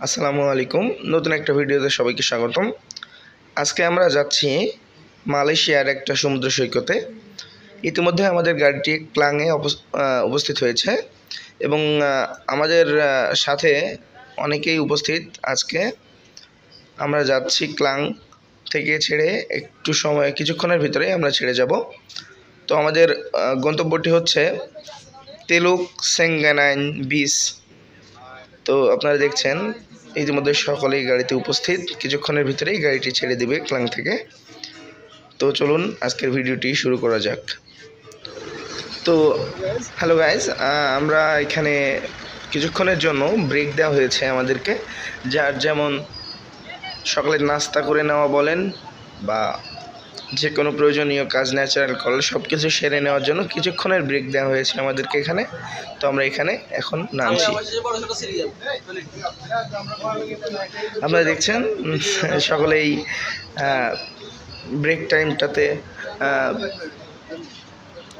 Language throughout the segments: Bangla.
আসসালামু আলাইকুম। নতুন একটা ভিডিওতে সবাইকে স্বাগতম। আজকে আমরা যাচ্ছি মালয়েশিয়ার একটা সমুদ্র সৈকতে। ইতিমধ্যে আমাদের গাড়িটি ক্লাংয়ে উপস্থিত হয়েছে এবং আমাদের সাথে অনেকেই উপস্থিত। আজকে আমরা যাচ্ছি ক্লাং থেকে ছেড়ে কিছুক্ষণের ভিতরে আমরা ছেড়ে যাব। তো আমাদের গন্তব্যটি হচ্ছে তেলুক সেঙ্গানাইন বিচ। তো আপনারা দেখছেন ইতিমধ্যে সকলেই গাড়িতে উপস্থিত। কিছুক্ষণের ভিতরেই গাড়িটি ছেড়ে দিবে ক্লাং থেকে। তো চলুন আজকের ভিডিওটি শুরু করা যাক। তো হ্যালো গাইজ, আমরা এখানে কিছুক্ষণের জন্য ব্রেক দেওয়া হয়েছে আমাদেরকে। যার যেমন সকালে নাস্তা করে নেওয়া বলেন বা যে কোনো প্রয়োজনীয় কাজ, ন্যাচারাল কল সব কিছু সেরে নেওয়ার জন্য কিছুক্ষণের ব্রেক দেওয়া হয়েছে আমাদেরকে এখানে। তো আমরা এখানে এখন নামছি। আপনারা দেখছেন সকলেই ব্রেক টাইমটাতে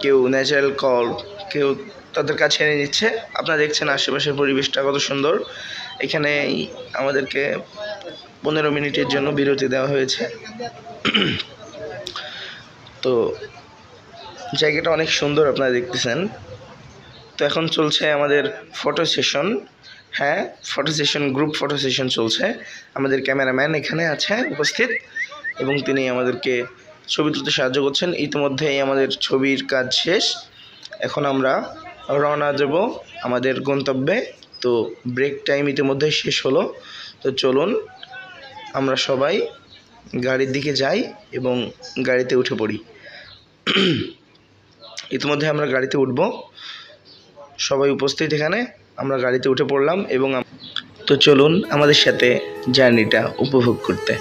কেউ ন্যাচারাল কল, কেউ তাদের কাছে এনে নিচ্ছে। আপনারা দেখছেন আশেপাশের পরিবেশটা কত সুন্দর। এখানে আমাদেরকে 15 মিনিটের জন্য বিরতি দেওয়া হয়েছে। তো জায়গাটা অনেক সুন্দর, আপনারা দেখতেছেন। তো এখন চলছে আমাদের ফটো সেশন। হ্যাঁ, photo session, group photo session চলছে। আমাদের ক্যামেরাম্যান এখানে আছে উপস্থিত এবং তিনি আমাদেরকে ছবি তুলতে সাহায্য করছেন। ইতিমধ্যেই আমাদের ছবির কাজ শেষ। এখন আমরা রওনা দেব আমাদের গন্তব্যে। তো ব্রেক টাইম ইতিমধ্যেই শেষ হলো। তো চলুন আমরা সবাই গাড়ির দিকে যাই এবং গাড়িতে উঠে পড়ি। ইতিমধ্যে আমরা গাড়িতে উঠব, সবাই উপস্থিত এখানে। আমরা গাড়িতে উঠে পড়লাম এবং তো চলুন আমাদের সাথে জার্নিটা উপভোগ করতে।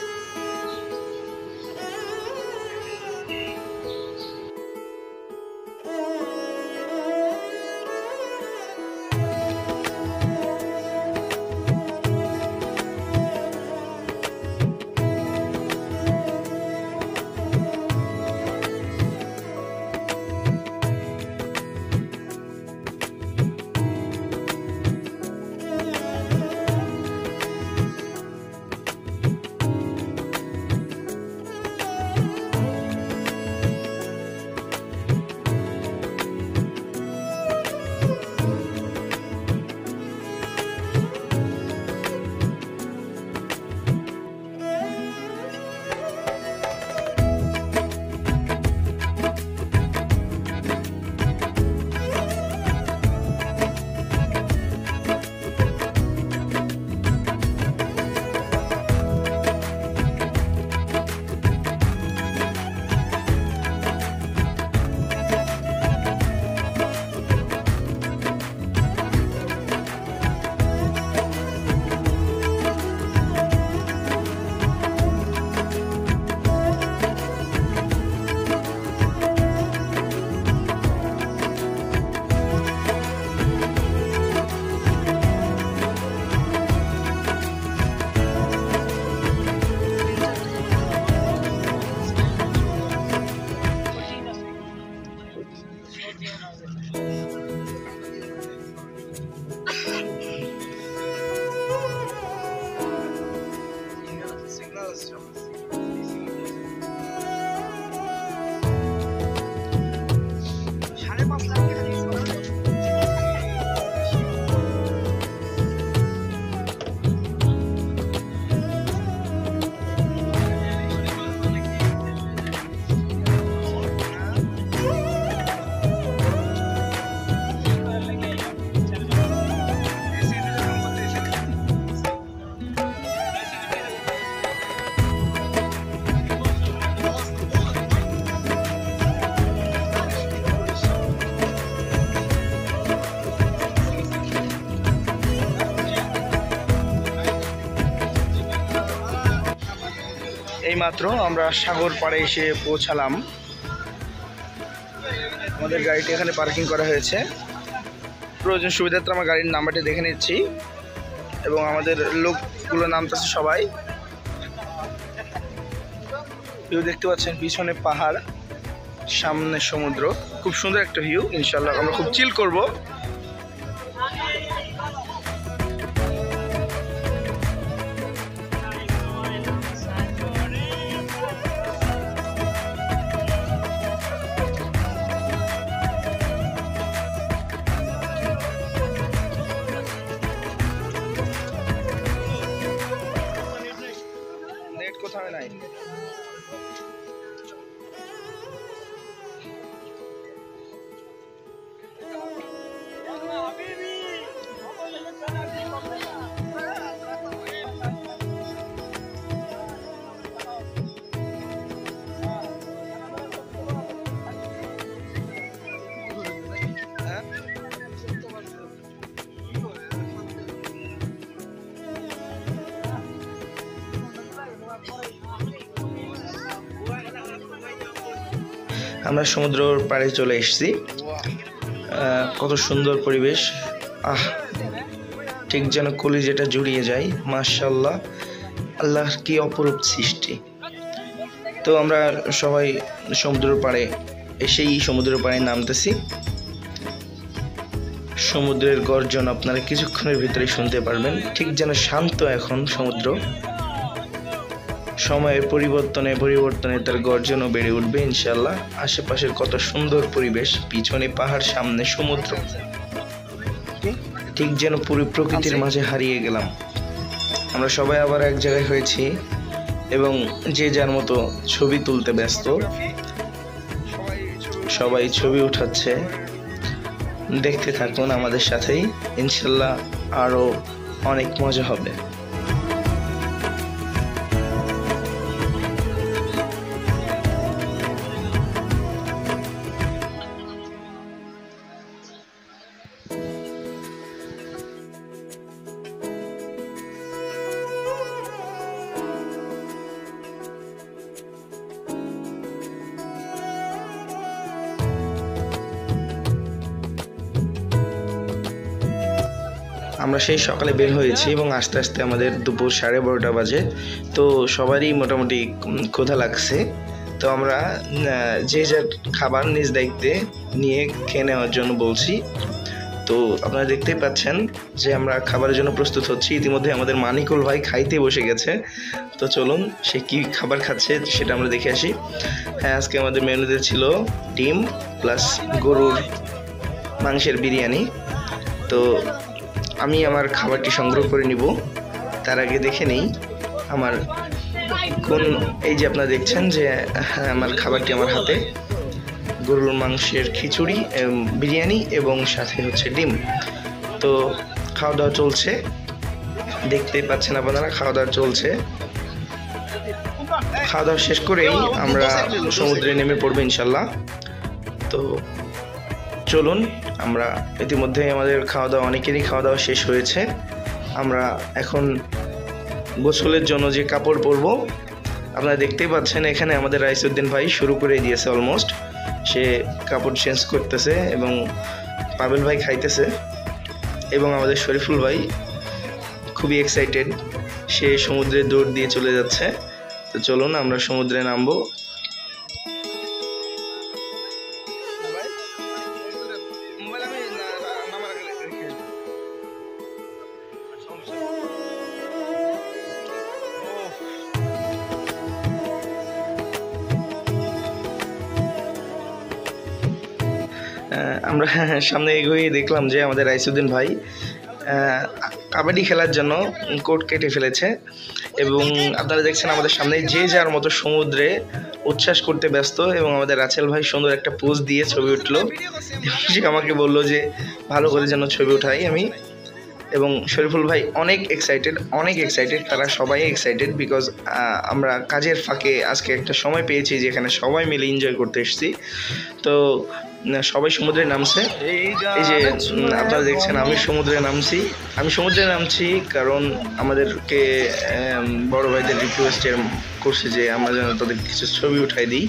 এইমাত্র আমরা সাগর পাড়ে এসে পৌঁছালাম। আমাদের গাড়িটি এখানে পার্কিং করা হয়েছে। প্রয়োজন সুবিধার্থে আমরা গাড়ির নাম্বারটি দেখে নিচ্ছি এবং আমাদের লোকগুলো নামতেছে সবাই। ভিউ দেখতে পাচ্ছেন, পিছনে পাহাড়, সামনে সমুদ্র। খুব সুন্দর একটা ভিউ। ইনশাআল্লাহ আমরা খুব চিল করব। আমরা সমুদ্রের পাড়ে চলে এসেছি। কত সুন্দর পরিবেশ, ঠিক যেন কলিজাটা জুড়িয়ে যায়। মাশাআল্লাহ, আল্লাহর কি অপরূপ সৃষ্টি। তো আমরা সবাই সমুদ্রের পাড়ে এসেই সমুদ্রের পাড়ে নামতেছি। সমুদ্রের গর্জন আপনারা কিছুক্ষণের ভিতরে শুনতে পারবেন, ঠিক যেন শান্ত এখন সমুদ্র। সময়ের পরিবর্তনে তার গর্জনও বেড়ে উঠবে ইনশাআল্লাহ। আশেপাশের কত সুন্দর পরিবেশ, পিছনে পাহাড়, সামনে সমুদ্র, ঠিক যেন পুরো প্রকৃতির মাঝে হারিয়ে গেলাম। আমরা সবাই আবার এক জায়গায় হয়েছি এবং যে যার মতো ছবি তুলতে ব্যস্ত। সবাই ছবি উঠাচ্ছে, দেখতে থাকুন আমাদের সাথেই, ইনশাআল্লাহ আরো অনেক মজা হবে। আমরা সেই সকালে বের হয়েছি এবং আস্তে আস্তে আমাদের দুপুর 12:30 বাজে। তো সবারই মোটামুটি ক্ষুধা লাগছে। তো আমরা যে যার খাবার নিজ দায়িত্বে নিয়ে খেয়ে নেওয়ার জন্য বলছি। তো আপনারা দেখতেই পাচ্ছেন যে আমরা খাবারের জন্য প্রস্তুত হচ্ছি। ইতিমধ্যে আমাদের মানিকুল ভাই খাইতে বসে গেছে। তো চলুন সে কি খাবার খাচ্ছে সেটা আমরা দেখে আসি। হ্যাঁ, আজকে আমাদের মেনুতে ছিল ডিম প্লাস গরুর মাংসের বিরিয়ানি। তো আমি আমার খাবারটি সংগ্রহ করে নিব, তার আগে দেখে নেই আমার কোন, এই যে আপনারা দেখছেন যে আমার খাবারটি আমার হাতে, গরুর মাংসের খিচুড়ি, বিরিয়ানি এবং সাথে হচ্ছে ডিম। তো খাওয়া দাওয়া চলছে, দেখতেই পাচ্ছেন আপনারা, খাওয়া দাওয়া চলছে। খাওয়া দাওয়া শেষ করেই আমরা সমুদ্রে নেমে পড়বো ইনশাল্লাহ। তো চলুন, আমরা ইতিমধ্যে আমাদের খাওয়া দাওয়া, অনেকেরই খাওয়া দাওয়া শেষ হয়েছে। আমরা এখন গোসলের জন্য যে কাপড় পরবো, আপনারা দেখতেই পাচ্ছেন এখানে আমাদের রাইসউদ্দিন ভাই শুরু করে দিয়েছে অলমোস্ট। সে কাপড় চেঞ্জ করতেছে এবং পাবেল ভাই খাইতেছে এবং আমাদের শরীফুল ভাই খুবই এক্সাইটেড, সে সমুদ্রে দৌড় দিয়ে চলে যাচ্ছে। তো চলুন আমরা সমুদ্রে নামবো। আমরা সামনে এগিয়ে দেখলাম যে আমাদের রাইসউদ্দিন ভাই কাবাডি খেলার জন্য কোর্ট কেটে ফেলেছে এবং আপনারা দেখছেন আমাদের সামনে যে যার মতো সমুদ্রে উচ্ছ্বাস করতে ব্যস্ত। এবং আমাদের রাসেল ভাই সুন্দর একটা পোজ দিয়ে ছবি উঠলো, সে আমাকে বললো যে ভালো করে যেন ছবি উঠাই আমি। এবং শরীফুল ভাই অনেক এক্সাইটেড, তারা সবাই এক্সাইটেড বিকজ আমরা কাজের ফাঁকে আজকে একটা সময় পেয়েছি যেখানে সবাই মিলে এনজয় করতে এসেছি। তো সবাই সমুদ্রে নামছে, এই যে আপনারা দেখছেন আমি সমুদ্রে নামছি কারণ আমাদেরকে বড় ভাইদের রিকোয়েস্টের করছে যে আমরা যেন তাদের কিছু ছবি উঠাই দিই।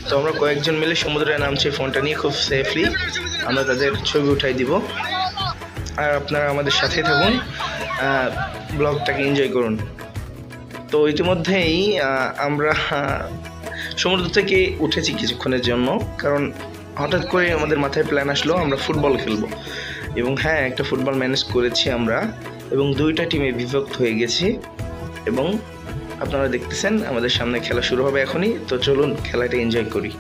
তো আমরা কয়েকজন মিলে সমুদ্রে নামছি ফোনটা নিয়ে, খুব সেফলি আমরা তাদের ছবি উঠাই দিব। আর আপনারা আমাদের সাথে থাকুন, ব্লগটাকে এনজয় করুন। তো ইতিমধ্যেই আমরা সমুদ্র থেকে উঠেছি কিছুক্ষণের জন্য, কারণ হঠাৎ করে আমাদের মাথায় প্ল্যান আসলো আমরা ফুটবল খেলবো। এবং হ্যাঁ, একটা ফুটবল ম্যানেজ করেছি আমরা এবং 2টা টিমে বিভক্ত হয়ে গেছি এবং আপনারা দেখতেছেন আমাদের সামনে খেলা শুরু হবে এখনই। তো চলুন খেলাটা এনজয় করি।